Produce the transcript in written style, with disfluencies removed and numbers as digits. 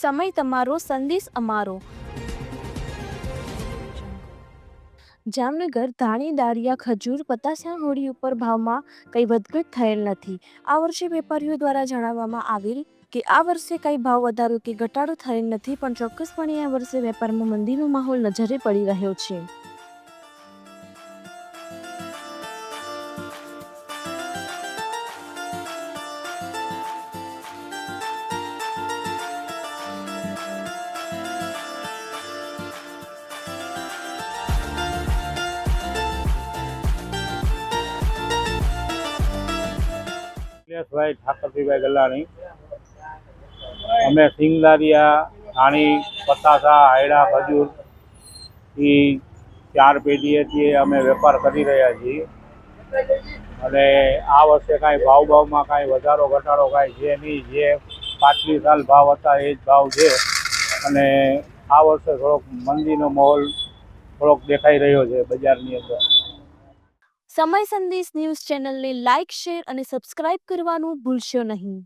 સમય તમારો, સંદેશ અમારો। જામનગર ધાણી, દાળિયા, ખજૂર, પતાસા હોડી ઉપર ભાવમાં કંઈ વધઘટ થયેલ નથી। આ વર્ષે વેપારીઓ દ્વારા જણાવવામાં આવેલ કે આ વર્ષે કંઈ ભાવ વધારો કે ઘટાડો થયેલ નથી, પણ ચોક્કસપણે આ વર્ષે વેપારમાં મંદીનો માહોલ નજરે પડી રહ્યો છે। ભાઈ ઠાકરજીભાઈ ગલાણી। અમે સિંગદારિયા, ધાણી, પતાસા, હાયડા, ખજૂર એ 4 પેઢીએથી અમે વેપાર કરી રહ્યા છીએ અને આ વર્ષે કાંઈ ભાવમાં કાંઈ વધારો ઘટાડો કાંઈ છે નહીં। જે પાછલી સાલ ભાવ હતા એ જ ભાવ છે અને આ વર્ષે થોડોક મંદીનો માહોલ થોડોક દેખાઈ રહ્યો છે બજારની અંદર। સમય સંદેશ ન્યૂઝ ચેનલને લાઇક, શેર અને સબસ્ક્રાઇબ કરવાનું ભૂલશો નહીં।